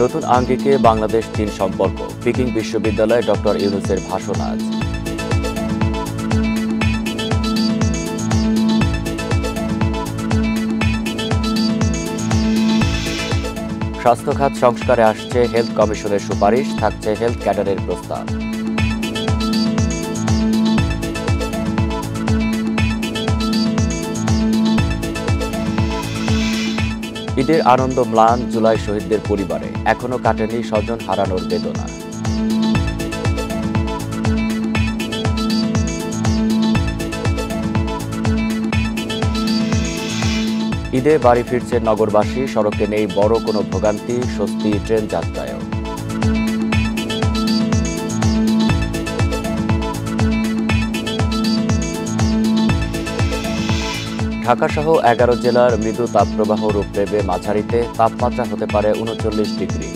নতুন আঙ্গিকে বাংলাদেশ চীন সম্পর্ক, পিকিং বিশ্ববিদ্যালয়ে ডক্টর ইউনূসের ভাষণ আজ। স্বাস্থ্য খাত সংস্কারে আসছে হেলথ কমিশনের সুপারিশ, থাকছে হেলথ ক্যাডারের প্রস্তাব। ঈদের আনন্দ ম্লান জুলাই শহীদদের পরিবারে, এখনো কাটেনি স্বজন হারানোর বেদনা। ঈদে বাড়ি ফিরছে নগরবাসী, সড়কে নেই বড় কোনো ভোগান্তি, স্বস্তি ট্রেন যাত্রায়ও। ঢাকাসহ 11 জেলার মৃদু তাপপ্রবাহ রূপ নেবে মাঝারিতে, তাপমাত্রা হতে পারে 39 ডিগ্রি।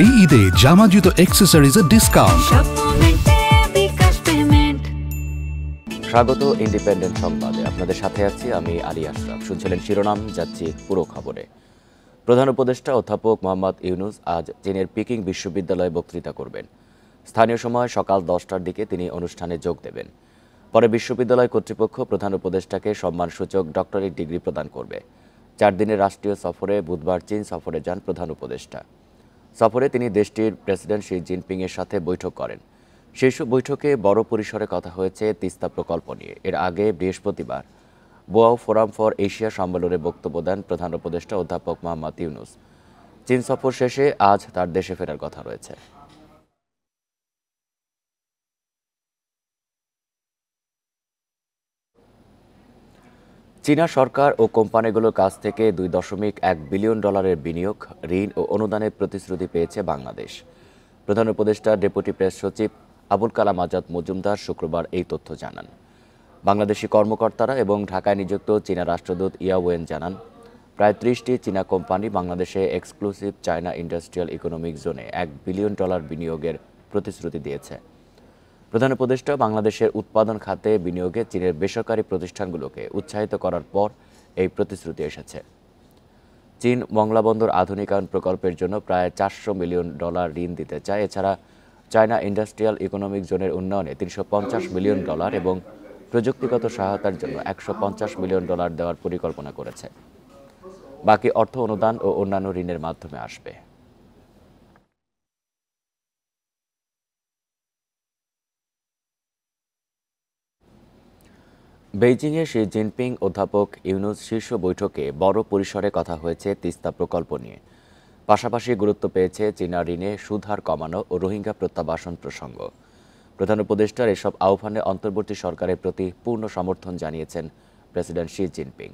এই ঈদে জামা জুতো অ্যাক্সেসরিজের ডিসকাউন্ট। স্বাগত ইন্ডিপেন্ডেন্ট সংবাদে, আপনাদের সাথে আছি আমি আলী আশরাফ। শুনছিলেন শিরোনাম, যাচ্ছি পুরো খবরে। প্রধান উপদেষ্টা অধ্যাপক মোহাম্মদ ইউনূস আজ চীনের পিকিং বিশ্ববিদ্যালয়ে বক্তৃতা করবেন। স্থানীয় সময় সকাল 10টার দিকে তিনি অনুষ্ঠানে যোগ দেবেন। পরে বিশ্ববিদ্যালয় কর্তৃপক্ষ প্রধান উপদেষ্টাকে সম্মানসূচক ডক্টরেট ডিগ্রি প্রদান করবে। 4 দিনের রাষ্ট্রীয় সফরে বুধবার চীন সফরে যান প্রধান উপদেষ্টা। সফরে তিনি দেশটির প্রেসিডেন্ট শি জিনপিংয়ের সাথে বৈঠক করেন। শীর্ষ বৈঠকে বড় পরিসরে কথা হয়েছে তিস্তা প্রকল্প নিয়ে। এর আগে বৃহস্পতিবার বোয়াও ফোরাম ফর এশিয়া সম্মেলনে বক্তব্য দেন প্রধান উপদেষ্টা অধ্যাপক মোহাম্মদ ইউনূস। চীন সফর শেষে আজ তার দেশে ফেরার কথা রয়েছে। চীনা সরকার ও কোম্পানিগুলোর কাছ থেকে $2.1 বিলিয়ন বিনিয়োগ, ঋণ ও অনুদানের প্রতিশ্রুতি পেয়েছে বাংলাদেশ। প্রধান উপদেষ্টা ডেপুটি প্রেস সচিব আবুল কালাম আজাদ মজুমদার শুক্রবার এই তথ্য জানান। বাংলাদেশি কর্মকর্তারা এবং ঢাকায় নিযুক্ত চীনা রাষ্ট্রদূত ইয়াওয়েন জানান, প্রায় 30টি চীনা কোম্পানি বাংলাদেশে এক্সক্লুসিভ চায়না ইন্ডাস্ট্রিয়াল ইকোনমিক জোনে $1 বিলিয়ন বিনিয়োগের প্রতিশ্রুতি দিয়েছে। প্রধান উপদেষ্টা বাংলাদেশের উৎপাদন খাতে বিনিয়োগে চীনের বেসরকারি প্রতিষ্ঠানগুলোকে উৎসাহিত করার পর এই প্রতিশ্রুতি এসেছে। চীন মংলা বন্দর আধুনিকায়ন প্রকল্পের জন্য প্রায় $400 মিলিয়ন ঋণ দিতে চায়। এছাড়া চায়না ইন্ডাস্ট্রিয়াল ইকোনমিক জোনের উন্নয়নে $350 মিলিয়ন এবং প্রযুক্তিগত সহায়তার জন্য $150 মিলিয়ন দেওয়ার পরিকল্পনা করেছে। বাকি অর্থ অনুদান ও অন্যান্য ঋণের মাধ্যমে আসবে। বেইজিংয়ে শি জিনপিং অধ্যাপক ইউনূস শীর্ষ বৈঠকে বড় পরিসরে কথা হয়েছে তিস্তা প্রকল্প নিয়ে। পাশাপাশি গুরুত্ব পেয়েছে চীনা ঋণে সুদহার কমানো ও রোহিঙ্গা প্রত্যাবাসন প্রসঙ্গ। প্রধান উপদেষ্টার এসব আহ্বানে অন্তর্বর্তী সরকারের প্রতি পূর্ণ সমর্থন জানিয়েছেন প্রেসিডেন্ট শি জিনপিং।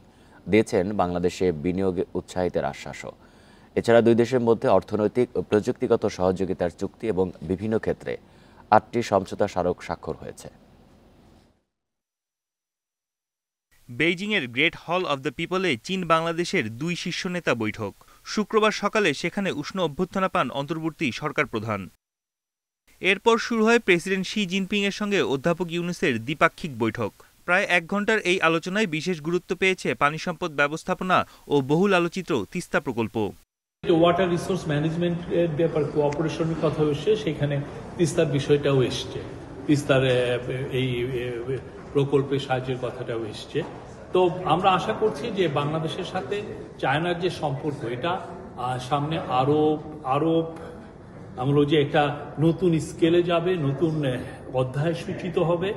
দিয়েছেন বাংলাদেশে বিনিয়োগে উৎসাহিতের আশ্বাসও। এছাড়া দুই দেশের মধ্যে অর্থনৈতিক ও প্রযুক্তিগত সহযোগিতার চুক্তি এবং বিভিন্ন ক্ষেত্রে 8টি সমঝোতা স্মারক স্বাক্ষর হয়েছে। বেইজিংয়ের গ্রেট হল অব দ্য পিপলে চীন বাংলাদেশের 2 শীর্ষ নেতা বৈঠক। শুক্রবার সকালে সেখানে উষ্ণ অভ্যর্থনা পান অন্তর্বর্তী সরকার প্রধান। এরপর শুরু হয় প্রেসিডেন্ট শি জিনপিংয়ের সঙ্গে অধ্যাপক ইউনূসের দ্বিপাক্ষিক বৈঠক। প্রায় 1 ঘণ্টার এই আলোচনায় বিশেষ গুরুত্ব পেয়েছে পানি সম্পদ ব্যবস্থাপনা ও বহুল আলোচিত তিস্তা প্রকল্প। ওয়াটার রিসোর্স ম্যানেজমেন্টের ব্যাপারে কোঅপারেশনের কথা এসছে, সেখানে তিস্তার বিষয়টাও এসছে, তিস্তার এই প্রকল্পের সাহায্যের কথাটাও এসছে। তো আমরা আশা করছি যে বাংলাদেশের সাথে চায়নার যে সম্পর্ক, এটা সামনে আরো আমরা যে একটা নতুন স্কেলে যাবে, নতুন অধ্যায় সূচিত হবে।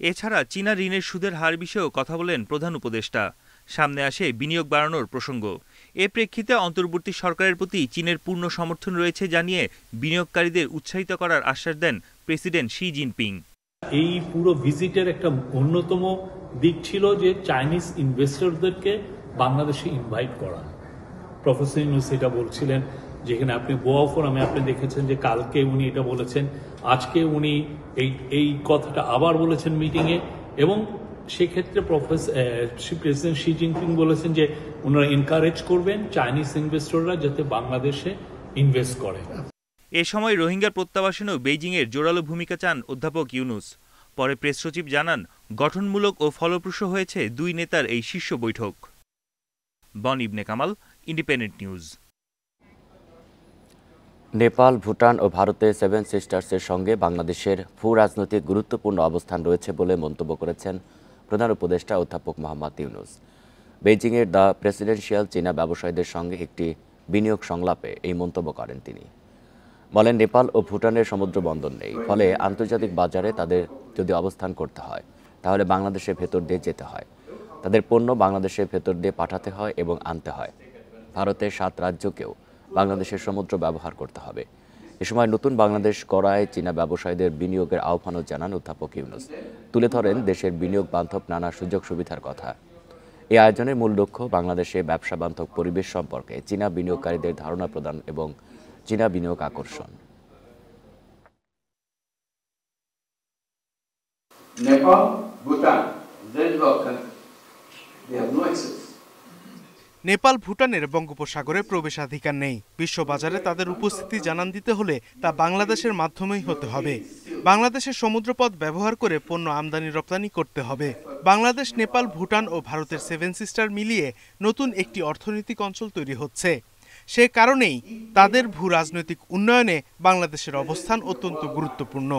এছাড়া চীনা ঋণের সুদের হার বিষয়েও কথা বলেন প্রধান উপদেষ্টা। সামনে আসে বিনিয়োগ বাড়ানোর প্রসঙ্গ। এ প্রেক্ষিতে অন্তর্বর্তী সরকারের প্রতি চীনের পূর্ণ সমর্থন রয়েছে জানিয়ে বিনিয়োগকারীদের উৎসাহিত করার আশ্বাস দেন প্রেসিডেন্ট শি জিনপিং। এই পুরো ভিজিটের একটা অন্যতম দিক ছিল যে চাইনিজ ইনভেস্টরদেরকে বাংলাদেশে ইনভাইট করা। প্রফেসর ইউনূস এটা বলছিলেন, যেখানে আপনি বোয়াও ফোরামে আপনি দেখেছেন যে কালকে উনি এটা বলেছেন, আজকে উনি এই কথাটা আবার বলেছেন মিটিংয়ে, এবং সেক্ষেত্রে প্রেসিডেন্ট শি জিনপিং বলেছেন যে ওনারা এনকারেজ করবেন চাইনিজ ইনভেস্টররা যাতে বাংলাদেশে ইনভেস্ট করে। এ সময় রোহিঙ্গার প্রত্যাবাসনেও বেইজিংয়ের জোরালো ভূমিকা চান অধ্যাপক ইউনূস। পরে প্রেস সচিব জানান, গঠনমূলক ও ফলপ্রসূ হয়েছে দুই নেতার এই শীর্ষ বৈঠক। বন ইবনে কামাল, ইন্ডিপেন্ডেন্ট নিউজ। নেপাল, ভুটান ও ভারতের সেভেন সিস্টার্সের সঙ্গে বাংলাদেশের ভূ রাজনৈতিক গুরুত্বপূর্ণ অবস্থান রয়েছে বলে মন্তব্য করেছেন প্রধান উপদেষ্টা অধ্যাপক মোহাম্মদ ইউনূস। বেইজিংয়ের দ্য প্রেসিডেন্সিয়াল চীনা ব্যবসায়ীদের সঙ্গে একটি বিনিয়োগ সংলাপে এই মন্তব্য করেন তিনি। বলেন, নেপাল ও ভুটানের সমুদ্র বন্দর নেই, ফলে আন্তর্জাতিক বাজারে তাদের যদি অবস্থান করতে হয় তাহলে বাংলাদেশের ভেতর দিয়ে যেতে হয়। তাদের পণ্য বাংলাদেশের ভেতর দিয়ে পাঠাতে হয় এবং আনতে হয়। ভারতের 7 রাজ্যকেও বাংলাদেশের সমুদ্র ব্যবহার করতে হবে। এ সময় নতুন বাংলাদেশ গড়ায় চীনা ব্যবসায়ীদের বিনিয়োগের আহ্বানও জানান অধ্যাপক ইউনূস। তুলে ধরেন দেশের বিনিয়োগ বান্ধব নানা সুযোগ সুবিধার কথা। এই আয়োজনের মূল লক্ষ্য বাংলাদেশে ব্যবসা বান্ধব পরিবেশ সম্পর্কে চীনা বিনিয়োগকারীদের ধারণা প্রদান এবং চীনা বিনিয়োগ আকর্ষণ। Nepal, Bhutan, very welcome. They have no access. Nepal, ভুটানের বঙ্গোপসাগরে প্রবেশাধিকার নেই। বিশ্ববাজারে তাদের উপস্থিতি জানান দিতে হলে তা বাংলাদেশের মাধ্যমেই হতে হবে। বাংলাদেশের সমুদ্রপথ ব্যবহার করে পণ্য আমদানি রপ্তানি করতে হবে। বাংলাদেশ, নেপাল, ভুটান ও ভারতের সেভেন সিস্টার মিলিয়ে নতুন একটি অর্থনৈতিক অঞ্চল তৈরি হচ্ছে। সে কারণেই তাদের ভূ রাজনৈতিক উন্নয়নে বাংলাদেশের অবস্থান অত্যন্ত গুরুত্বপূর্ণ।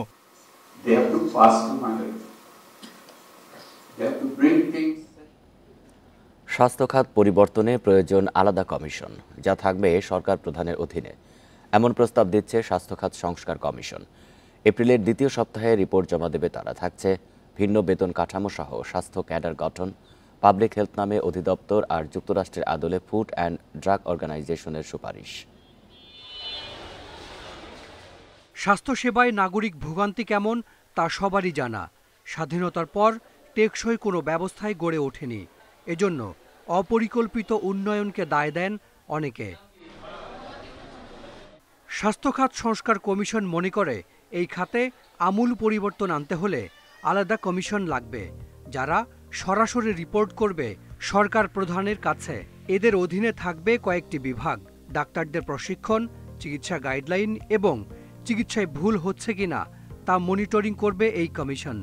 স্বাস্থ্য খাত পরিবর্তনে প্রয়োজন আলাদা কমিশন, যা থাকবে সরকার প্রধানের অধীনে। এমন প্রস্তাব দিচ্ছে স্বাস্থ্য খাত সংস্কার কমিশন। এপ্রিলের দ্বিতীয় সপ্তাহে রিপোর্ট জমা দেবে তারা। থাকছে ভিন্ন বেতন কাঠামো সহ স্বাস্থ্য ক্যাডার গঠন, পাবলিক হেলথ নামে অধিদপ্তর আর যুক্তরাষ্ট্রের আদলে ফুড অ্যান্ড ড্রাগ অর্গানাইজেশনের সুপারিশ। স্বাস্থ্যসেবায় নাগরিক ভোগান্তি কেমন তা সবারই জানা। স্বাধীনতার পর টেকসই কোনো ব্যবস্থাই গড়ে ওঠেনি। এজন্য অপরিকল্পিত উন্নয়নকে দায় দেন অনেকে। স্বাস্থ্য খাত সংস্কার কমিশন মনে করে এই খাতে আমূল পরিবর্তন আনতে হলে আলাদা কমিশন লাগবে, যারা সরাসরি রিপোর্ট করবে সরকার প্রধানের কাছে। এদের অধীনে থাকবে কয়েকটি বিভাগ, ডাক্তারদের প্রশিক্ষণ, চিকিৎসা গাইডলাইন এবং চিকিৎসায় ভুল হচ্ছে কিনা তা মনিটরিং করবে এই কমিশন।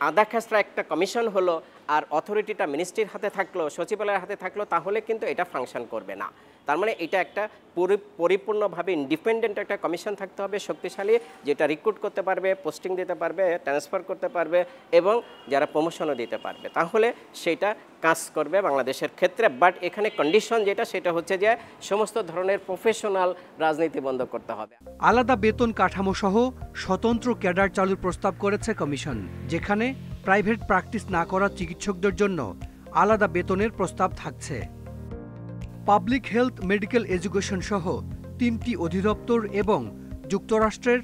আধা খাসরা একটা কমিশন হলো আর অথরিটিটা মিনিস্ট্রির হাতে থাকলো, সচিবালয়ের হাতে থাকলো, তাহলে কিন্তু এটা ফাংশন করবে না। তার মানে এটা একটা পরিপূর্ণভাবে ইন্ডিপেন্ডেন্ট একটা কমিশন থাকতে হবে, শক্তিশালী, যেটা রিক্রুট করতে পারবে, পোস্টিং দিতে পারবে, ট্রান্সফার করতে পারবে এবং যারা প্রমোশনও দিতে পারবে, তাহলে সেটা কাজ করবে বাংলাদেশের ক্ষেত্রে। বাট এখানে কন্ডিশন যেটা, সেটা হচ্ছে যে সমস্ত ধরনের প্রফেশনাল রাজনীতি বন্ধ করতে হবে। আলাদা বেতন কাঠামো সহ স্বতন্ত্র ক্যাডার চালুর প্রস্তাব করেছে কমিশন, যেখানে প্রাইভেট প্র্যাকটিস না করা চিকিৎসকদের জন্য আলাদা বেতনের প্রস্তাব থাকছে। পাবলিক হেলথ, মেডিকেল এডুকেশন সহ 3টি অধিদপ্তর এবং যুক্তরাষ্ট্রের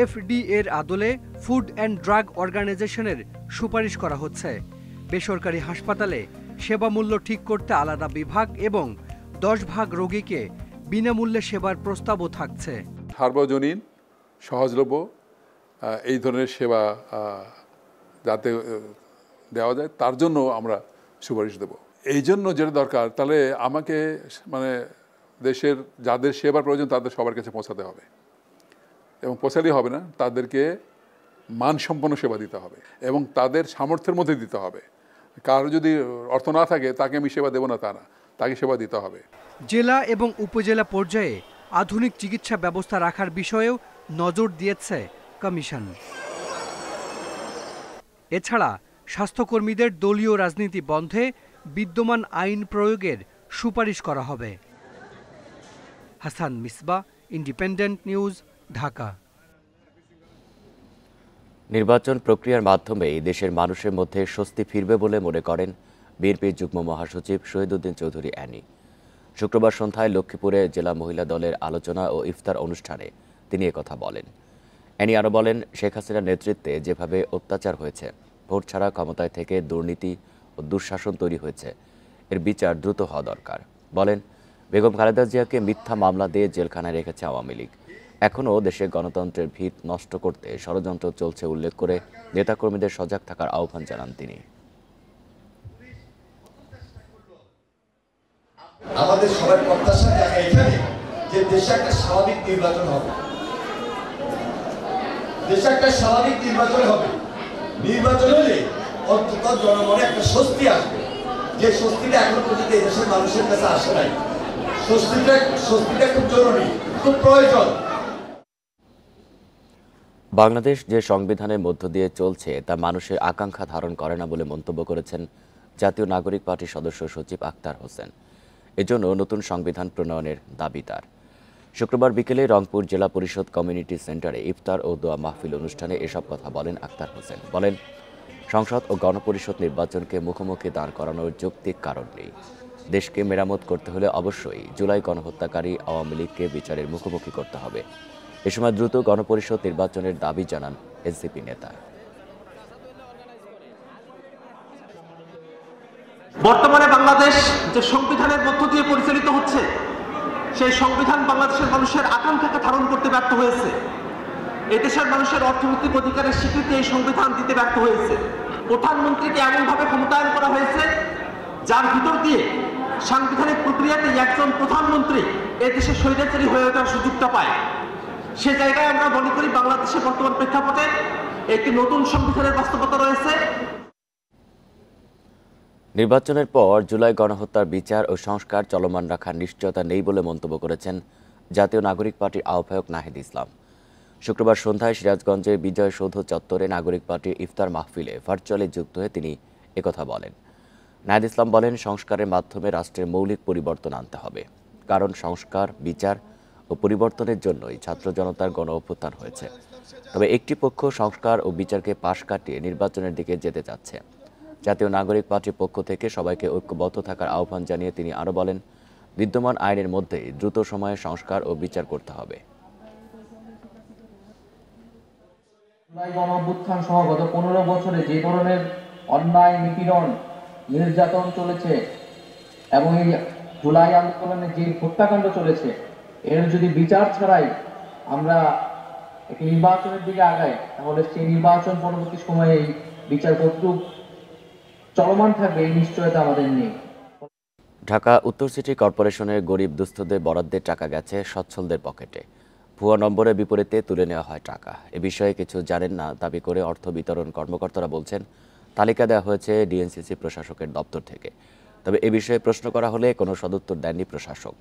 FDA-এর আদলে ফুড অ্যান্ড ড্রাগ অর্গানাইজেশনের সুপারিশ করা হচ্ছে। বেসরকারি হাসপাতালে সেবা মূল্য ঠিক করতে আলাদা বিভাগ এবং 10 ভাগ রোগীকে বিনামূল্যে সেবার প্রস্তাবও থাকছে। সার্বজনীন, সহজলভ্য এই ধরনের সেবা যাতে দেওয়া যায়, তার জন্য আমরা সুপারিশ দেব। এই জন্য যেটা দরকার, তাহলে আমাকে দেশের যাদের সেবার প্রয়োজন তাদের সবার কাছে পৌঁছাতে হবে, এবং পৌঁছালেই হবে না, তাদেরকে মানসম্পন্ন সেবা দিতে হবে এবং তাদের সামর্থ্যের মধ্যে দিতে হবে। কারো যদি অর্থ না থাকে তাকে আমি সেবা দেবো না তা না, তাকে সেবা দিতে হবে। জেলা এবং উপজেলা পর্যায়ে আধুনিক চিকিৎসা ব্যবস্থা রাখার বিষয়েও নজর দিয়েছে কমিশন। এছাড়া স্বাস্থ্যকর্মীদের দলীয় রাজনীতি বন্ধে বিদ্যমান আইন প্রয়োগের সুপারিশ করা হবে। Hasan Misba, independent News, Dhaka. নির্বাচন প্রক্রিয়ার মাধ্যমে দেশের মানুষের মধ্যে স্বস্তি ফিরবে বলে মনে করেন বিএনপির যুগ্ম মহাসচিব শহীদউদ্দিন চৌধুরী অ্যানি। শুক্রবার সন্ধ্যায় লক্ষ্মীপুরে জেলা মহিলা দলের আলোচনা ও ইফতার অনুষ্ঠানে তিনি একথা বলেন। অ্যানি আরও বলেন, শেখ হাসিনার নেতৃত্বে যেভাবে অত্যাচার হয়েছে, ভোট ছাড়া ক্ষমতায় থেকে দুর্নীতি ও দুঃশাসন তৈরি হয়েছে, এর বিচার দ্রুত হওয়া দরকার। বলেন, বেগম খালেদা জিয়াকে মিথ্যা মামলা দিয়ে জেলখানায় রেখেছে আওয়ামী লীগ। এখনও দেশে গণতন্ত্রের ভিত নষ্ট করতে ষড়যন্ত্র চলছে উল্লেখ করে নেতাকর্মীদের সজাগ থাকার আহ্বান জানান তিনি। আমাদের সবার প্রত্যাশা এখানে যে দেশে একটা স্বাভাবিক নির্বাচন হবে, দেশে একটা স্বাভাবিক নির্বাচন হবে, নির্বাচন হলে অন্তত জনমনে একটা স্বস্তি আসবে, যে স্বস্তিটা এখন পর্যন্ত এই দেশের মানুষের কাছে আসে নাই। স্বস্তিটা খুব জরুরি, খুব প্রয়োজন। বাংলাদেশ যে সংবিধানের মধ্য দিয়ে চলছে তা মানুষের আকাঙ্ক্ষা ধারণ করে না বলে মন্তব্য করেছেন জাতীয় নাগরিক পার্টির সদস্য সচিব আক্তার হোসেন। এজন্য নতুন সংবিধান প্রণয়নের দাবি তার। শুক্রবার বিকেলে রংপুর জেলা পরিষদ কমিউনিটি সেন্টারে ইফতার ও দোয়া মাহফিল অনুষ্ঠানে এসব কথা বলেন আক্তার হোসেন। বলেন, সংসদ ও গণপরিষদ নির্বাচনকে মুখোমুখি দাঁড় করানোর যৌক্তিক কারণ নেই। দেশকে মেরামত করতে হলে অবশ্যই জুলাই গণহত্যাকারী আওয়ামী লীগকে বিচারের মুখোমুখি করতে হবে। এ সময় দ্রুত গণপরিষদ নির্বাচনের দাবি জানান এনসিপি নেতা। বর্তমানে বাংলাদেশ যে সংবিধানের মধ্য দিয়ে পরিচালিত হচ্ছে, সেই সংবিধান বাংলাদেশের মানুষের আকাঙ্ক্ষাকে ধারণ করতে ব্যর্থ হয়েছে। এদেশের মানুষের অর্থনৈতিক অধিকারের স্বীকৃতি এই সংবিধান দিতে ব্যর্থ হয়েছে। প্রধানমন্ত্রীকে এমনভাবে ক্ষমতায়ন করা হয়েছে যার ভিতর দিয়ে সাংবিধানিক প্রক্রিয়াতে একজন প্রধানমন্ত্রী এদেশের স্বৈরাচারী হয়ে ওঠার সুযোগটা পায়। সে জায়গায় আমরা মনে করি বাংলাদেশের বর্তমান প্রেক্ষাপটে একটি নতুন সংবিধানের বাস্তবতা রয়েছে। নির্বাচনের পর জুলাই গণহত্যার বিচার ও সংস্কার চলমান রাখার নিশ্চয়তা নেই বলে মন্তব্য করেছেন জাতীয় নাগরিক পার্টির আহ্বায়ক নাহিদ ইসলাম। শুক্রবার সন্ধ্যায় সিরাজগঞ্জের বিজয় সৌধ চত্বরে নাগরিক পার্টির ইফতার মাহফিলে ভার্চুয়ালি যুক্ত হয়ে তিনি একথা বলেন। নাহিদ ইসলাম বলেন, সংস্কারের মাধ্যমে রাষ্ট্রের মৌলিক পরিবর্তন আনতে হবে, কারণ সংস্কার, বিচার ও পরিবর্তনের জন্যই ছাত্র জনতার গণ অভ্যুত্থান হয়েছে। তবে একটি পক্ষ সংস্কার ও বিচারকে পাশ কাটিয়ে নির্বাচনের দিকে যেতে চাচ্ছে। জাতীয় নাগরিক পার্টির পক্ষ থেকে সবাইকে ঐক্যবদ্ধ থাকার আহ্বান জানিয়ে তিনি আরও বলেন, বিদ্যমান আইনের মধ্যেই দ্রুত সময়ে সংস্কার ও বিচার করতে হবে। গণ অভ্যুত্থান সহ গত 15 বছরে যে ধরনের অন্যায়, নিপীড়ন, নির্যাতন চলেছে এবং এই জুলাই আন্দোলনে যে হত্যাকাণ্ড চলেছে, এর যদি বিচার ছাড়াই আমরা একটি নির্বাচনের দিকে আগাই, তাহলে সেই নির্বাচন পরবর্তী সময়ে এই বিচার কতটুকু চলমান থাকবে এই নিশ্চয়তা আমাদের নেই। ঢাকা উত্তর সিটি কর্পোরেশনের গরিব দুস্থদের বরাদ্দের টাকা গেছে সচ্ছলদের পকেটে। ভুয়া নম্বরের বিপরীতে তুলে নেওয়া হয় টাকা। এ বিষয়ে কিছু জানেন না দাবি করে অর্থ বিতরণ কর্মকর্তারা বলছেন, তালিকা দেওয়া হয়েছে ডিএনসিসি প্রশাসকের দপ্তর থেকে। তবে এ বিষয়ে প্রশ্ন করা হলে কোনো সদুত্তর দেননি প্রশাসক।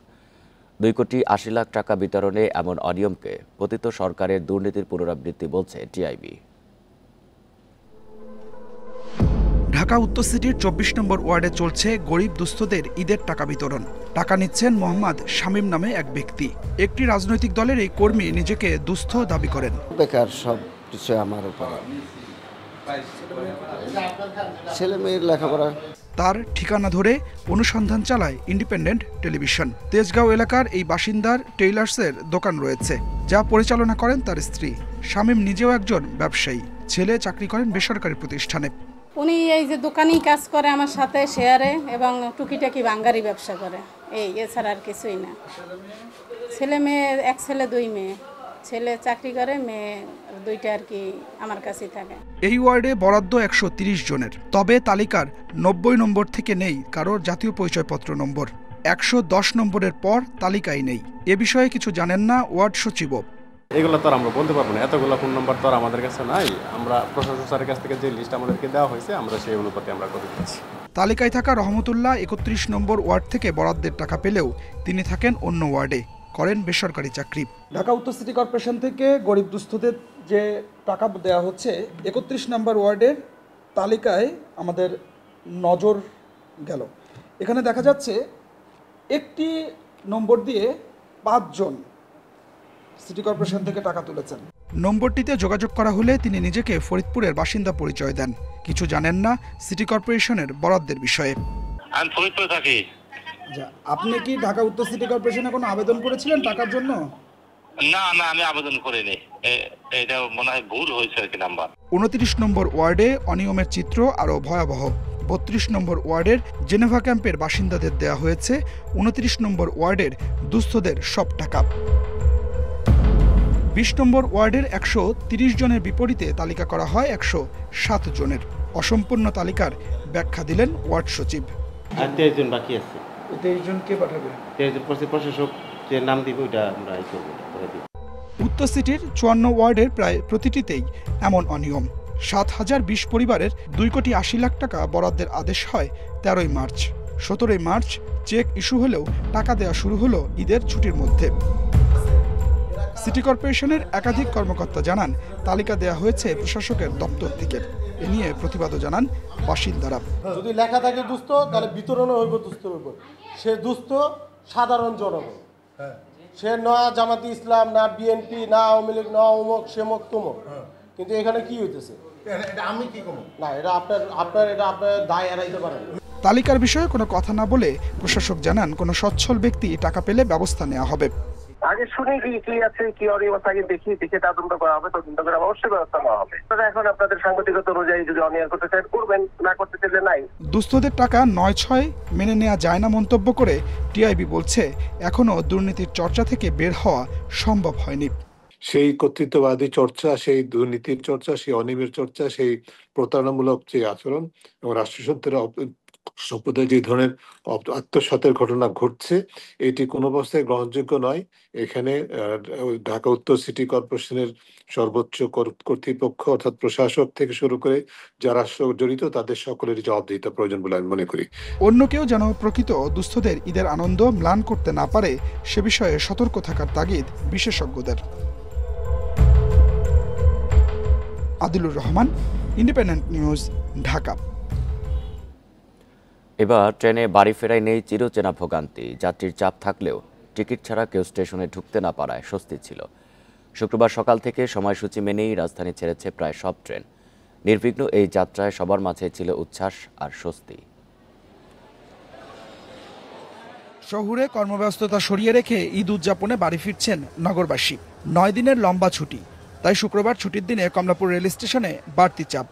2,80,00,000 টাকা বিতরণে এমন অনিয়মকে পতিত সরকারের দুর্নীতির পুনরাবৃত্তি বলছে টিআইবি। ঢাকা উত্তর সিটির 24 নম্বর ওয়ার্ডে চলছে গরিব দুস্থদের ঈদের টাকা বিতরণ। টাকা নিচ্ছেন মোহাম্মদ শামীম নামে এক ব্যক্তি। একটি রাজনৈতিক দলের এই কর্মী নিজেকে দুস্থ দাবি করেন। বেকার, সব কিছু আমার উপরে, ছেলে মেয়ের লেখাপড়া। তার ঠিকানা ধরে অনুসন্ধান চালায় ইন্ডিপেন্ডেন্ট টেলিভিশন। তেজগাঁও এলাকার এই বাসিন্দার টেইলার্সের দোকান রয়েছে, যা পরিচালনা করেন তার স্ত্রী। শামীম নিজেও একজন ব্যবসায়ী, ছেলে চাকরি করেন বেসরকারি প্রতিষ্ঠানে। উনি এই যে দোকানেই কাজ করে আমার সাথে শেয়ারে, এবং টুকিটাকি বাঙ্গারি ব্যবসা করে, এছাড়া আর কিছুই না। ছেলে মেয়ে, এক ছেলে 2 মেয়ে। ছেলে চাকরি করে, মেয়ে 2টা আর কি আমার কাছেই থাকে। এই ওয়ার্ডে বরাদ্দ 130 জনের। তবে তালিকার 90 নম্বর থেকে নেই কারোর জাতীয় পরিচয়পত্র নম্বর। 110 নম্বরের পর তালিকায় নেই। এ বিষয়ে কিছু জানেন না ওয়ার্ড সচিবও। এগুলো তো আমরা বলতে পারবো না, এতগুলো ফোন নম্বর তো আমাদের কাছে নাই। আমরা প্রশাসন স্যারের কাছ থেকে যে লিস্ট আমাদেরকে দেওয়া হয়েছে, আমরা সেই অনুপাতে আমরা করে দিচ্ছি। তালিকায় থাকা রহমতুল্লাহ 31 নম্বর ওয়ার্ড থেকে বরাদ্দের টাকা পেলেও তিনি থাকেন অন্য ওয়ার্ডে, করেন বেসরকারি চাকরি। ঢাকা উত্তর সিটি কর্পোরেশন থেকে গরিব দুস্থদের যে টাকা দেওয়া হচ্ছে 31 নম্বর ওয়ার্ডের তালিকায় আমাদের নজর গেল। এখানে দেখা যাচ্ছে একটি নম্বর দিয়ে 5 জন সিটি কর্পোরেশন থেকে টাকা তুলেছেন। নম্বরটিতে যোগাযোগ করা হলে তিনি নিজেকে ফরিদপুরের বাসিন্দা পরিচয় দেন। কিছু জানেন না সিটি কর্পোরেশনের বরাদ্দের বিষয়ে। আমি ফরিদপুরে থাকি। আপনি কি ঢাকা উত্তর সিটি কর্পোরেশনে কোনো আবেদন করেছিলেন টাকার জন্য? না, আমি আবেদন করিনি। এটা মনে হয় ভুল হয়েছে আর কি নাম্বার। 29 নম্বর ওয়ার্ডে অনিয়মের চিত্র আরও ভয়াবহ। 32 নম্বর ওয়ার্ডের জেনেভা ক্যাম্পের বাসিন্দাদের দেয়া হয়েছে 29 নম্বর ওয়ার্ডের দুস্থদের সব টাকা। 20 নম্বর ওয়ার্ডের 130 জনের বিপরীতে তালিকা করা হয় 107 জনের। অসম্পূর্ণ তালিকার ব্যাখ্যা দিলেন ওয়ার্ড সচিব। 23 জন বাকি আছে। 23 জন কে পাঠাবে? 23 জন প্রশাসক যে নাম দিবে ওটা আমরা করে দিব। উত্তর সিটির 54 ওয়ার্ডের প্রায় প্রতিটিতেই এমন অনিয়ম। 7,020 পরিবারের 2,80,00,000 টাকা বরাদ্দের আদেশ হয় 13ই মার্চ। 17ই মার্চ চেক ইস্যু হলেও টাকা দেওয়া শুরু হলো ঈদের ছুটির মধ্যে। সিটি কর্পোরেশনের একাধিক কর্মকর্তা জানান, তালিকা দেয়া হয়েছে প্রশাসকের দপ্তর থেকে। এ নিয়ে প্রতিবাদও জানান বাসিন্দারা। যদি লেখা থাকে দুস্থ, তাহলে বিতরণও হইব দুস্থর উপর। সে দুস্থ সাধারণ জনগণ, সে না জামাতি ইসলাম, না বিএনপি, না আওয়ামী লীগ, না অমুক সেমক তুমক। কিন্তু এখানে কি হইতেছে? আমি কি করব না, এটা আপনার দায় এড়াইতে পারেন। তালিকার বিষয়ে কোনো কথা না বলে প্রশাসক জানান, কোনো সচ্ছল ব্যক্তি টাকা পেলে ব্যবস্থা নেওয়া হবে। আগে শুনে কি আছে, কি অনিয়মতা আগে দেখে তদন্ত করা হবে, তদন্ত করে অবশ্যই ব্যবস্থা নেওয়া হবে। এখন আপনাদের সাংগঠনিকতা অনুযায়ী যদি অনিয়ম করতে চান করবেন, না করতে চাইলে নাই। দুস্থদের টাকা 9/6 মেনে নেওয়া যায় না মন্তব্য করে টিআইবি বলছে, এখনো দুর্নীতির চর্চা থেকে বের হওয়া সম্ভব হয়নি। সেই কর্তৃত্ববাদী চর্চা, সেই দুর্নীতির চর্চা, সেই অনিয়মের চর্চা, সেই প্রতারণামূলক যে আচরণ এবং রাষ্ট্রসত্ত্বের সম্প্রদায় যে ধরনের আত্মসাতের ঘটনা ঘটছে, এটি কোনো অবস্থায় গ্রহণযোগ্য নয়। এখানে ঢাকা উত্তর সিটি কর্পোরেশনের সর্বোচ্চ কর্তৃপক্ষ অর্থাৎ প্রশাসক থেকে শুরু করে যারা জড়িত তাদের সকলেরই জবাবদিহিতা প্রয়োজন বলে আমি মনে করি। অন্য কেউ যেন প্রকৃত দুস্থদের ঈদের আনন্দ ম্লান করতে না পারে সে বিষয়ে সতর্ক থাকার তাগিদ বিশেষজ্ঞদের। Adilur Rahman, independent News, Dhaka. এবার ট্রেনে বাড়ি ফেরায় নেই চিরচেনা ভোগান্তি। যাত্রীর চাপ থাকলেও টিকিট ছাড়া কেউ স্টেশনে ঢুকতে না পারায় স্বস্তি ছিল। শুক্রবার সকাল থেকে সময়সূচি মেনেই রাজধানী ছেড়েছে প্রায় সব ট্রেন। নির্বিঘ্ন এই যাত্রায় সবার মাঝে ছিল উচ্ছ্বাস আর স্বস্তি। শহুরে কর্মব্যস্ততা সরিয়ে রেখে ঈদ উদযাপনে বাড়ি ফিরছেন নগরবাসী। 9 দিনের লম্বা ছুটি, তাই শুক্রবার ছুটির দিনে কমলাপুর রেল স্টেশনে বাড়তি চাপ।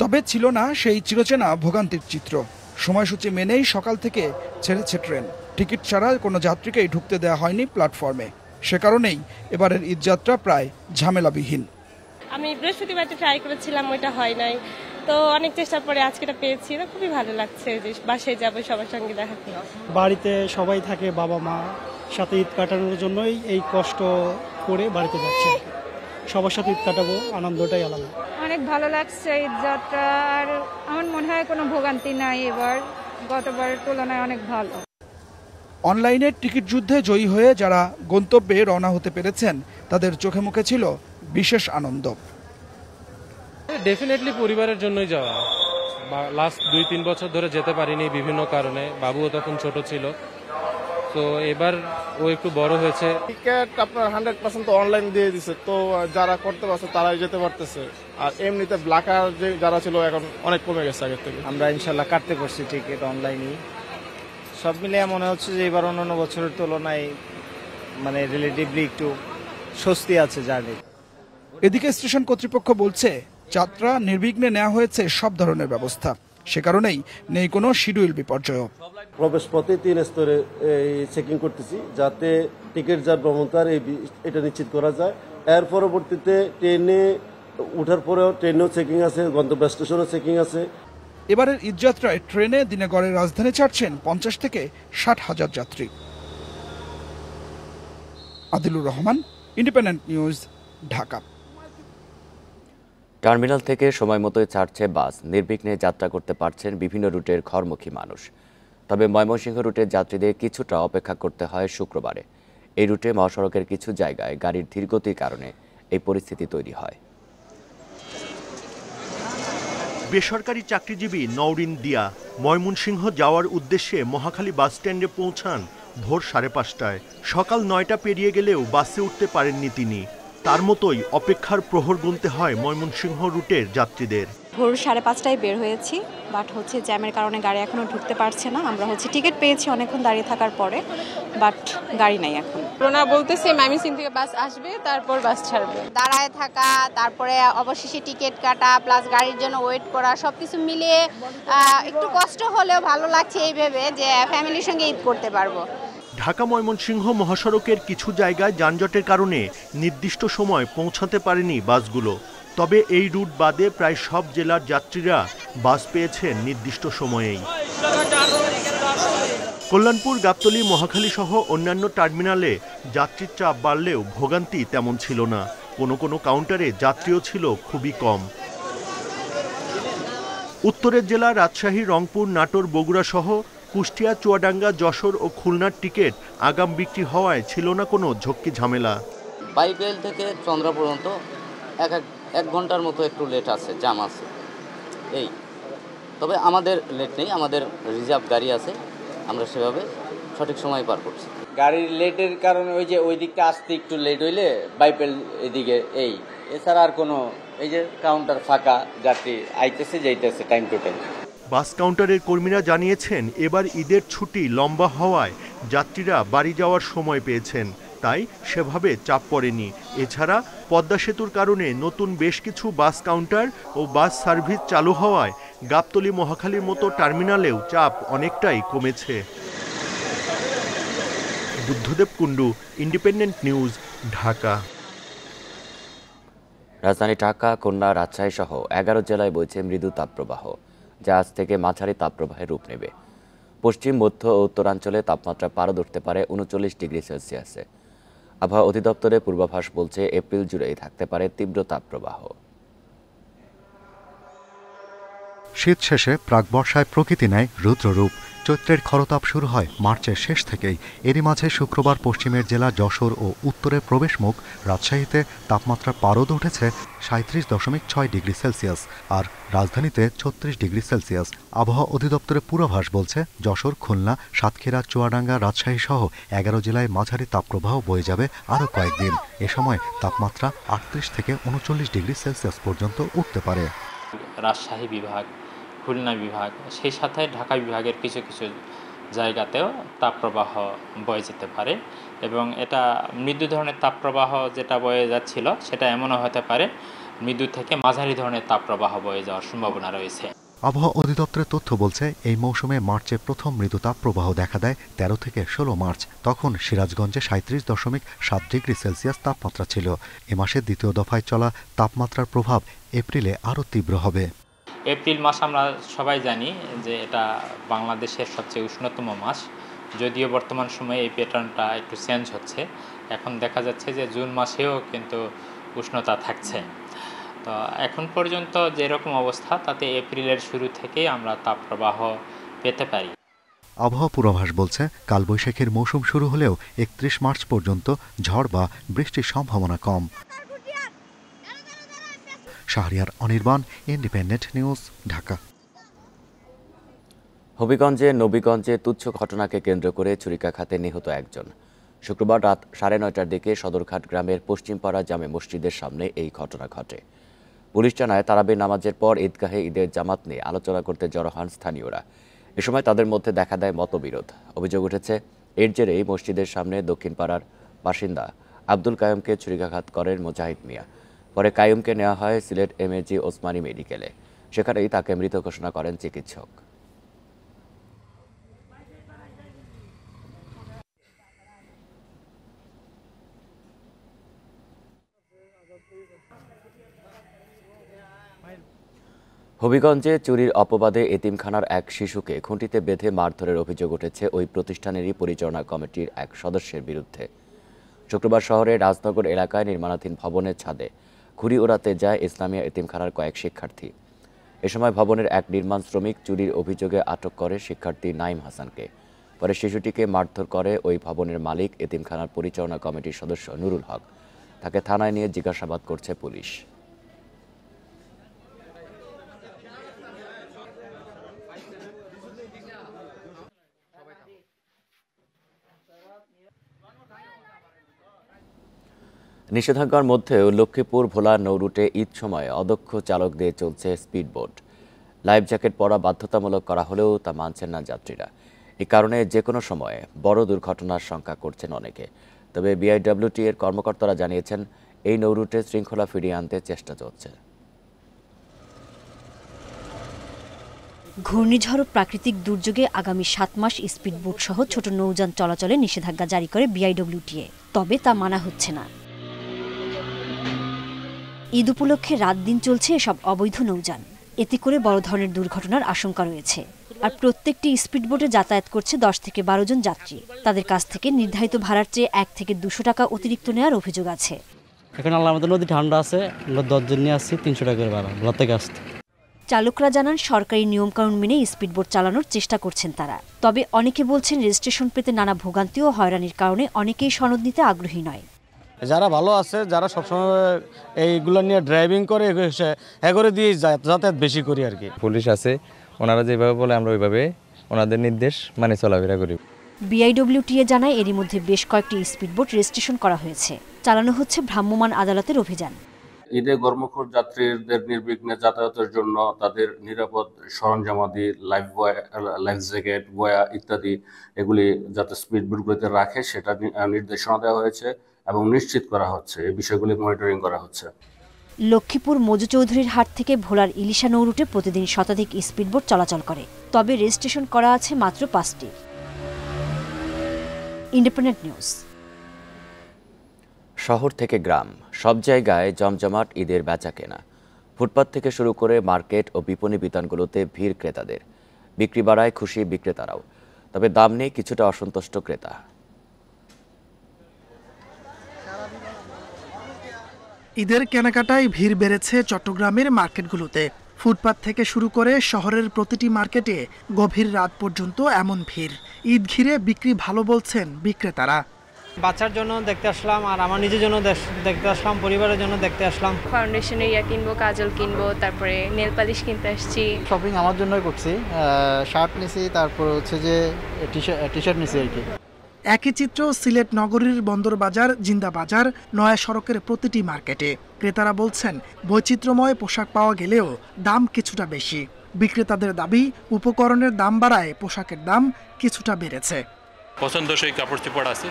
তবে ছিল না সেই চিরচেনা ভোগান্তির চিত্র। সময়সূচি মেনেই সকাল থেকে ছেড়েছে ট্রেন। টিকিট ছাড়া কোনো যাত্রীকেই ঢুকতে দেওয়া হয়নি প্ল্যাটফর্মে। সে কারণেই এবারের ঈদযাত্রা প্রায় ঝামেলাবিহীন। আমি বৃহস্পতিবারটা ট্রাই করেছিলাম, ওইটা হয় নাই, তো অনেক চেষ্টার পরে আজকেটা পেয়েছি। খুবই ভালো লাগছে যে বাসায় যাবো, সবার সঙ্গে দেখা করব। বাড়িতে সবাই থাকে, বাবা মা সাথে ঈদ কাটানোর জন্যই এই কষ্ট করে বাড়িতে যাচ্ছে। সবার সাথে ঈদ কাটাবো, আনন্দটাই আলাদা। অনেক ভালো লাগছে ঈদ যাত্রা, আর আমার মনে হয় কোনো ভোগান্তি নাই এবার, গতবারের তুলনায় অনেক ভালো। অনলাইনের টিকিট যুদ্ধে জয়ী হয়ে যারা গন্তব্যে রওনা হতে পেরেছেন তাদের চোখে মুখে ছিল বিশেষ আনন্দ। ডেফিনেটলি পরিবারের জন্যই যাওয়া। লাস্ট 2-3 বছর ধরে যেতে পারিনি বিভিন্ন কারণে, বাবুও তখন ছোট ছিল, তো এবার ও একটু বড় হয়েছে। টিকিট আপনার 100% অনলাইন দিয়ে দিছে, তো যারা করতে পারছে তারাই যেতে পারতেছে। আর এমনিতে ব্ল্যাকার যে যারা ছিল এখন অনেক কমে গেছে আগের থেকে। আমরা ইনশাল্লাহ কাটতে পারছি টিকিট অনলাইনে। সব মিলিয়ে মনে হচ্ছে যে এবার অন্যান্য বছরের তুলনায় মানে রিলেটিভলি একটু স্বস্তি আছে জার্নি। এদিকে স্টেশন কর্তৃপক্ষ বলছে, যাত্রা নির্বিঘ্নে নেওয়া হয়েছে সব ধরনের ব্যবস্থা। সে কারণেই নেই কোনো শিডিউল বিপর্যয়। প্রবেশ পথে 3 স্তরে চেকিং করতেছি, যাতে টিকিট যার ভ্রমণকার এটা নিশ্চিত করা যায়। এর পরবর্তীতে ট্রেনে ওঠার পরেও ট্রেনেও চেকিং আছে, গন্তব্য স্টেশনেও চেকিং আছে। এবারের ঈদযাত্রায় ট্রেনে দিনে গড়ে রাজধানী ছাড়ছেন 50 থেকে 60 হাজার যাত্রী। Adilur Rahman, independent News, Dhaka. Terminal থেকে সময় মতোই ছাড়ছে বাস। নির্বিঘ্নে যাত্রা করতে পারছেন বিভিন্ন রুটের ঘরমুখী মানুষ। তবে ময়মনসিংহ রুটের যাত্রীদের কিছুটা অপেক্ষা করতে হয় শুক্রবারে। এই রুটে মহাসড়কের কিছু জায়গায় গাড়ির ধীরগতির কারণে এই পরিস্থিতি তৈরি হয়। বেসরকারি চাকরিজীবী নওরিন দিয়া ময়মনসিংহ যাওয়ার উদ্দেশ্যে মহাখালী বাস স্ট্যান্ডে পৌঁছান ভোর 5:30টায়। সকাল 9টা পেরিয়ে গেলেও বাসে উঠতে পারেননি তিনি। তার মতোই অপেক্ষার প্রহর গুনতে হয় ময়মনসিংহ রুটের যাত্রীদের। ভোর 5:30টায় বের হয়েছি, বাট জ্যামের কারণে গাড়ি এখনো ঢুকতে পারছে না। আমরা টিকিট পেয়েছি অনেকক্ষণ দাঁড়িয়ে থাকার পরে, বাট গাড়ি নাই এখন। রোনা বলতেছে ময়মনসিংহ থেকে বাস আসবে, তারপর বাস ছাড়বে। দাঁড়ায় থাকা, তারপরে অবশেষে টিকিট কাটা, প্লাস গাড়ির জন্য ওয়েট করা, সবকিছু মিলিয়ে একটু কষ্ট হলেও ভালো লাগছে এই ভেবে যে ফ্যামিলির সঙ্গে ঈদ করতে পারবো। ঢাকা ময়মনসিংহ মহাসড়কের কিছু জায়গায় যানজটের কারণে নির্দিষ্ট সময় পৌঁছাতে পারেনি বাসগুলো। তবে এই রুট বাদে প্রায় সব জেলার যাত্রীরা বাস পেয়েছেন নির্দিষ্ট সময়েই। কল্যাণপুর, গাবতলী, মহাখালী সহ অন্যান্য টার্মিনালে যাত্রীর চাপ বাড়লেও ভোগান্তি তেমন ছিল না। কোনো কোনো কাউন্টারে যাত্রীও ছিল খুবই কম। উত্তরের জেলা রাজশাহী, রংপুর, নাটোর, বগুড়া সহ কুষ্টিয়া, চুয়াডাঙ্গা, যশোর ও খুলনার টিকিট আগাম বিক্রি হওয়ায় ছিল না কোনো ঝক্কি ঝামেলা। বাইবেল থেকে চন্দ্রা পর্যন্ত এক ঘন্টার মতো একটু লেট আছে, জাম আছে এই। তবে আমাদের লেট নেই, আমাদের রিজার্ভ গাড়ি আছে, আমরা সেভাবে সঠিক সময় পার করছি। গাড়ির লেটের কারণে ওই যে ওই দিকটা আসতে একটু লেট হইলে বাইবেল এদিকে এই, এছাড়া আর কোনো, এই যে কাউন্টার ফাঁকা, যাত্রী আইতেছে যাইতেছে টাইম টু টাইম। বাস কাউন্টারের কর্মীরা জানিয়েছেন এবার ঈদের ছুটি লম্বা হওয়ায় যাত্রীরা বাড়ি যাওয়ার সময় পেয়েছেন, তাই সেভাবে চাপ পড়েনি। এছাড়া পদ্মা সেতুর কারণে নতুন বেশ কিছু বাস কাউন্টার ও বাস সার্ভিস চালু হওয়ায় গাবতলী, মহাখালীর মতো টার্মিনালেও চাপ অনেকটাই কমেছে। Buddhadeb Kundu, independent News, Dhaka. রাজধানী ঢাকা, খুলনা, রাজশাহী সহ 11 জেলায় বইছে মৃদু তাপপ্রবাহ, যা আজ থেকে মাঝারি তাপপ্রবাহের রূপ নেবে। পশ্চিম, মধ্য ও উত্তরাঞ্চলে তাপমাত্রা পারদ উঠতে পারে 39 ডিগ্রি সেলসিয়াসে। আবহাওয়া অধিদপ্তরের পূর্বাভাস বলছে এপ্রিল জুড়েই থাকতে পারে তীব্র তাপপ্রবাহ। শীত শেষে প্রাকবর্ষায় প্রকৃতি নেয় রুদ্ররূপ। চৈত্রের খরতাপ শুরু হয় মার্চের শেষ থেকেই। এরই মাঝে শুক্রবার পশ্চিমের জেলা যশোর ও উত্তরের প্রবেশমুখ রাজশাহীতে তাপমাত্রা পারদ উঠেছে 37.6 ডিগ্রি সেলসিয়াস, আর রাজধানীতে 36 ডিগ্রি সেলসিয়াস। আবহাওয়া অধিদপ্তরের পূর্বাভাস বলছে যশোর, খুলনা, সাতক্ষীরা, চুয়াডাঙ্গা, রাজশাহী সহ 11 জেলায় মাঝারি তাপপ্রবাহ বয়ে যাবে আরও কয়েকদিন। এ সময় তাপমাত্রা 38 থেকে 39 ডিগ্রি সেলসিয়াস পর্যন্ত উঠতে পারে। রাজশাহী বিভাগ, খুলনা বিভাগ, সেই সাথে ঢাকা বিভাগের কিছু কিছু জায়গাতেও তাপপ্রবাহ বয়ে যেতে পারে, এবং এটা মৃদু ধরনের তাপপ্রবাহ যেটা বয়ে যাচ্ছিল সেটা এমনও হতে পারে মৃদু থেকে মাঝারি ধরনের তাপপ্রবাহ বয়ে যাওয়ার সম্ভাবনা রয়েছে। আবহাওয়া অধিদপ্তরের তথ্য বলছে এই মৌসুমে মার্চে প্রথম মৃদু তাপপ্রবাহ দেখা দেয় 13 থেকে 16 মার্চ। তখন সিরাজগঞ্জে 37.7 ডিগ্রি সেলসিয়াস তাপমাত্রা ছিল। এ মাসে দ্বিতীয় দফায় চলা তাপমাত্রার প্রভাব এপ্রিলে আরও তীব্র হবে। এপ্রিল মাস আমরা সবাই জানি যে এটা বাংলাদেশের সবচেয়ে উষ্ণতম মাস, যদিও বর্তমান সময়ে এই প্যাটার্নটা একটু চেঞ্জ হচ্ছে। এখন দেখা যাচ্ছে যে জুন মাসেও কিন্তু উষ্ণতা থাকছে। তো এখন পর্যন্ত যেরকম অবস্থা, তাতে এপ্রিলের শুরু থেকেই আমরা তাপপ্রবাহ পেতে পারি। আবহাওয়া পূর্বাভাস বলছে কালবৈশাখীর মৌসুম শুরু হলেও 31 মার্চ পর্যন্ত ঝড় বা বৃষ্টির সম্ভাবনা কম। Shahriar Anirban, Independent News, Dhaka. হবিগঞ্জে নবীগঞ্জে তুচ্ছ ঘটনাকে কেন্দ্র করে ছুরিকাঘাতে নিহত একজন। শুক্রবার রাত 9:30টার দিকে সদরঘাট গ্রামের পশ্চিমপাড়া জামে মসজিদের সামনে এই ঘটনা ঘটে। পুলিশ জানায় তারাবির নামাজের পর ঈদগাহে ঈদের জামাত নিয়ে আলোচনা করতে জড়ো হন স্থানীয়রা। এ সময় তাদের মধ্যে দেখা দেয় মতবিরোধ। অভিযোগ উঠেছে এর জেরেই মসজিদের সামনে দক্ষিণপাড়ার বাসিন্দা আব্দুল কায়ুমকে ছুরিকাঘাত করেন মুজাহিদ মিয়া। পরে কায়ুমকে নেওয়া হয় সিলেট এমএজি ওসমানী মেডিকেলে। সেখানেই তাকে মৃত ঘোষণা করেন চিকিৎসক। হবিগঞ্জে চুরির অপবাদে এতিমখানার এক শিশুকে খুঁটিতে বেঁধে মারধরের অভিযোগ উঠেছে ওই প্রতিষ্ঠানেরই পরিচালনা কমিটির এক সদস্যের বিরুদ্ধে। শুক্রবার শহরের রাজনগর এলাকায় নির্মাণাধীন ভবনের ছাদে ঘুড়ি ওড়াতে যায় ইসলামিয়া এতিমখানার কয়েক শিক্ষার্থী। এ সময় ভবনের এক নির্মাণ শ্রমিক চুরির অভিযোগে আটক করে শিক্ষার্থী নাইম হাসানকে। পরে শিশুটিকে মারধর করে ওই ভবনের মালিক এতিমখানার পরিচালনা কমিটির সদস্য নুরুল হক। তাকে থানায় নিয়ে জিজ্ঞাসাবাদ করছে পুলিশ। নিষেধাজ্ঞার মধ্যেও লক্ষ্মীপুর ভোলা নৌরুটে ঈদ সময়ে অদক্ষ চালক দিয়ে চলছে স্পিডবোট। লাইফ জ্যাকেট পরা বাধ্যতামূলক করা হলেও তা মানছেন না যাত্রীরা। এই কারণে যে কোনো সময়ে বড় দুর্ঘটনার শঙ্কা করছেন অনেকে। তবে বিআইডব্লিউটি এর কর্মকর্তারা জানিয়েছেন এই নৌরুটে শৃঙ্খলা ফিরিয়ে আনতে চেষ্টা চলছে। ঘূর্ণিঝড় ও প্রাকৃতিক দুর্যোগে আগামী 7 মাস স্পিডবোট সহ ছোট নৌযান চলাচলে নিষেধাজ্ঞা জারি করে বিআইডব্লিউটিএ। তবে তা মানা হচ্ছে না। ঈদ উপলক্ষে রাত দিন চলছে এসব অবৈধ নৌযান। এতে করে বড় ধরনের দুর্ঘটনার আশঙ্কা রয়েছে। আর প্রত্যেকটি স্পিডবোটে যাতায়াত করছে 10 থেকে 12 জন যাত্রী। তাদের কাছ থেকে নির্ধারিত ভাড়ার চেয়ে 1 থেকে 200 টাকা অতিরিক্ত নেওয়ার অভিযোগ আছে। এখন আল্লাহর মতো নদী ঠান্ডা আছে, আমরা 10 জন নিয়ে আসছি, 300 টাকা করে ভাড়া ভোলা থেকে আসতে। চালকরা জানান সরকারি নিয়মকানুন মেনে স্পিডবোট চালানোর চেষ্টা করছেন তারা। তবে অনেকে বলছেন রেজিস্ট্রেশন পেতে নানা ভোগান্তি ও হয়রানির কারণে অনেকেই সনদ নিতে আগ্রহী নয়। যারা ভালো আছে, যারা সবসময় এইগুলো নিয়ে ড্রাইভিং করে এগোরে দিয়ে যাতায়াত বেশি করি আর কি। পুলিশ আছে, ওনারা যেভাবে বলে আমরা ওইভাবে ওনাদের নির্দেশ মানে চলাফেরা করি। বিআইডব্লিউটিএ জানায় এরই মধ্যে বেশ কয়েকটি স্পিডবোট রেজিস্ট্রেশন করা হয়েছে। চালানো হচ্ছে ভ্রাম্যমাণ আদালতের অভিযান। ঈদে কর্মক্ষর যাত্রীদের নির্বিঘ্নে যাতায়াতের জন্য তাদের নিরাপদ সরঞ্জামাদি, লাইফ জ্যাকেট, বয়া ইত্যাদি এগুলি যাতে স্পিডবোটগুলিতে রাখে সেটা নির্দেশনা দেওয়া হয়েছে এবং নিশ্চিত করা হচ্ছে, এই বিষয়গুলি মনিটরিং করা হচ্ছে। লক্ষ্মীপুর মজু চৌধুরীর হাট থেকে ভোলার ইলিশা নৌরুটে প্রতিদিন শতাধিক স্পিডবোট চলাচল করে, তবে রেজিস্ট্রেশন করা আছে মাত্র 5টি। Independent news. শহর থেকে গ্রাম, সব জায়গায় জমজমাট ঈদের বেচাকেনা। ফুটপাত থেকে শুরু করে মার্কেট ও বিপণী বিতানগুলোতে ভিড় ক্রেতাদের। বিক্রি বাড়ায় খুশি বিক্রেতারাও, তবে দাম নিয়ে কিছুটা অসন্তুষ্ট ক্রেতা। ঈদের কেনাকাটায় ভিড় বেড়েছে চট্টগ্রামের মার্কেটগুলোতে। ফুটপাত থেকে শুরু করে শহরের প্রতিটি মার্কেটে গভীর রাত পর্যন্ত এমন ভিড়। ঈদ ঘিরে বিক্রি ভালো বলছেন বিক্রেতারা। বাচ্চার জন্য দেখতে আসলাম, আর আমার নিজের জন্য দেখতে আসলাম, পরিবারের জন্য দেখতে আসলাম। ফাউন্ডেশনের ইয়া কিনবো, কাজল কিনবো, তারপরে নেল পালিশ কিনতে আসছি। শপিং আমার জন্যই করছি, শার্ট নিছি, তারপর হচ্ছে যে টি শার্ট নিছি আর কি। একই চিত্র সিলেট নগরীর বন্দরবাজার, জিন্দাবাজার, নয়া সড়কের প্রতিটি মার্কেটে। ক্রেতারা বলছেন বৈচিত্র্যময় পোশাক পাওয়া গেলেও দাম কিছুটা বেশি। বিক্রেতাদের দাবি উপকরণের দাম বাড়ায় পোশাকের দাম কিছুটা বেড়েছে। পছন্দসই কাপড় চোপড় আছে,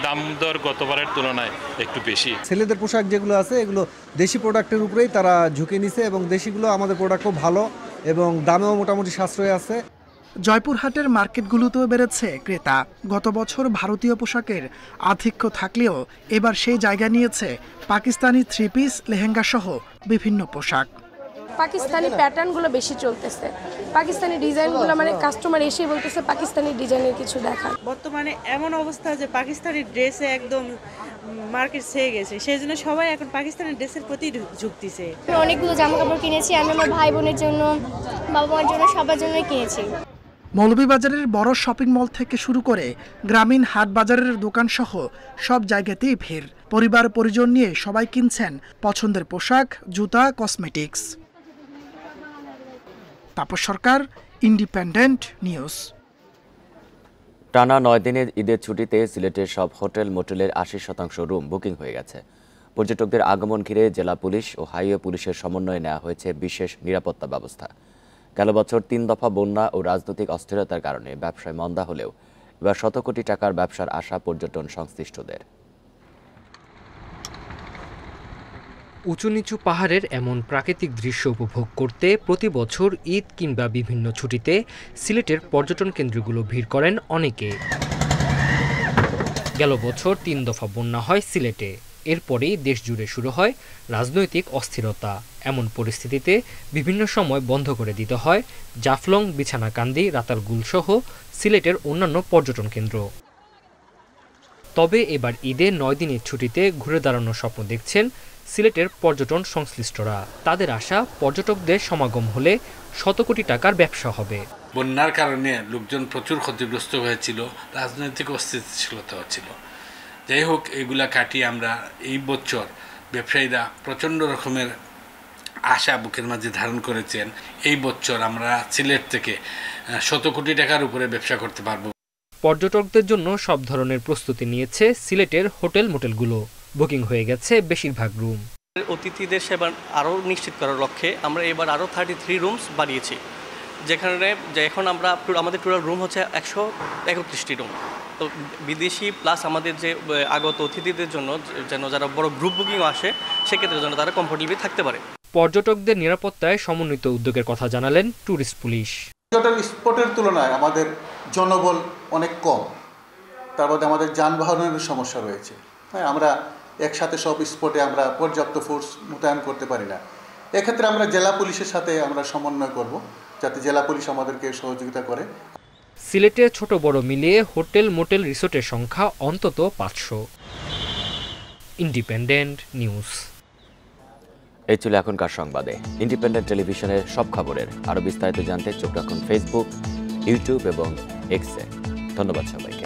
দাম দর গতবারের তুলনায় একটু বেশি। ছেলেদের পোশাক যেগুলো আছে এগুলো দেশি প্রোডাক্টের উপরেই তারা ঝুঁকে নিছে, এবং দেশিগুলো আমাদের প্রোডাক্ট খুব ভালো এবং দামেও মোটামুটি সাশ্রয় আছে। জয়পুরহাটের মার্কেটগুলোতেও বেড়েছে ক্রেতা। গত বছর ভারতীয় পোশাকের আধিক্য থাকলেও এবার সেই জায়গা নিয়েছে পাকিস্তানি 3 পিস, লেহেঙ্গা সহ বিভিন্ন পোশাক। পাকিস্তানি প্যাটার্নগুলো বেশি চলতেছে, পাকিস্তানি ডিজাইনগুলো মানে কাস্টমার এসে বলতেছে পাকিস্তানি ডিজাইনের কিছু দেখা। বর্তমানে এমন অবস্থা যে পাকিস্তানি ড্রেসে একদম মার্কেট ছেয়ে গেছে, সেই জন্য সবাই এখন পাকিস্তানি ড্রেসের প্রতি ঝুঁকতেছে। অনেকগুলো জামা কাপড় কিনেছি আমি আমার ভাই বোনের জন্য, বাবা মার জন্য, সবার জন্যই কিনেছি। মৌলভীবাজারের বড় শপিং মল থেকে শুরু করে গ্রামীণ হাট বাজারের দোকান সহ সব জায়গাতেই ভিড়। পরিবার পরিজন নিয়ে সবাই কিনছেন পছন্দের পোশাক, জুতা, কসমেটিক্স। তাপস সরকার, ইন্ডিপেন্ডেন্ট নিউজ। টানা 9 দিনের ঈদের ছুটিতে সিলেটের সব হোটেল মোটেলের 80% রুম বুকিং হয়ে গেছে। পর্যটকদের আগমন ঘিরে জেলা পুলিশ ও হাইওয়ে পুলিশের সমন্বয়ে নেওয়া হয়েছে বিশেষ নিরাপত্তা ব্যবস্থা। গেল বছর 3 দফা বন্যা ও রাজনৈতিক অস্থিরতার কারণে ব্যবসায় মন্দা হলেও এবার শত কোটি টাকার ব্যবসার আশা পর্যটন সংশ্লিষ্টদের। উঁচু নিচু পাহাড়ের এমন প্রাকৃতিক দৃশ্য উপভোগ করতে প্রতি বছর ঈদ কিংবা বিভিন্ন ছুটিতে সিলেটের পর্যটন কেন্দ্রগুলো ভিড় করেন অনেকে। গেল বছর 3 দফা বন্যা হয় সিলেটে। এরপরেই দেশ জুড়ে শুরু হয় রাজনৈতিক অস্থিরতা। এমন পরিস্থিতিতে বিভিন্ন সময় বন্ধ করে দিতে হয় জাফলং, বিছানাকান্দি, রাতারগুল সহ সিলেটের অন্যান্য পর্যটন কেন্দ্র। তবে এবার ঈদে 9 দিনের ছুটিতে ঘুরে দাঁড়ানোর স্বপ্ন দেখছেন সিলেটের পর্যটন সংশ্লিষ্টরা। তাদের আশা পর্যটকদের সমাগম হলে শত কোটি টাকার ব্যবসা হবে। বন্যার কারণে লোকজন প্রচুর ক্ষতিগ্রস্ত হয়েছিল, রাজনৈতিক অস্থিতিশীলতা ছিল। যাই হোক, এগুলা কাটিয়ে আমরা এই বছর ব্যবসায়ীরা প্রচণ্ড রকমের আশা বুকের মাঝে ধারণ করেছেন। এই বছর আমরা সিলেট থেকে শত কোটি টাকার উপরে ব্যবসা করতে পারব। পর্যটকদের জন্য সব ধরনের প্রস্তুতি নিয়েছে সিলেটের হোটেল মোটেলগুলো। বুকিং হয়ে গেছে বেশিরভাগ রুম। অতিথিদের সেবা আরও নিশ্চিত করার লক্ষ্যে আমরা এবার আরও 33 রুমস বাড়িয়েছি, যেখানে এখন আমরা আমাদের টোটাল রুম হচ্ছে 131টি রুম। তো বিদেশি প্লাস আমাদের যে আগত অতিথিদের জন্য যেন যারা বড় গ্রুপ বুকিংও আসে সেক্ষেত্রে যেন তারা কমফোর্টেবলি থাকতে পারে। পর্যটকদের নিরাপত্তায় সমন্বিত উদ্যোগের কথা জানালেন ট্যুরিস্ট পুলিশ। পর্যটন স্পটের তুলনায় আমাদের জনবল অনেক কম, তার মধ্যে আমাদের যানবাহনের সমস্যা রয়েছে। হ্যাঁ, আমরা একসাথে সব স্পটে আমরা পর্যাপ্ত ফোর্স মোতায়েন করতে পারি না। এক্ষেত্রে আমরা জেলা পুলিশের সাথে আমরা সমন্বয় করব, যাতে জেলা পুলিশ আমাদেরকে সহযোগিতা করে। সিলেটে ছোট বড় মিলিয়ে হোটেল মোটেল রিসোর্টের সংখ্যা অন্তত 500। Independent news. এই ছিল এখনকার সংবাদে। ইন্ডিপেন্ডেন্ট টেলিভিশনের সব খবরের আরও বিস্তারিত জানতে চোখ রাখুন ফেসবুক, ইউটিউব এবং এক্সে। ধন্যবাদ সবাইকে।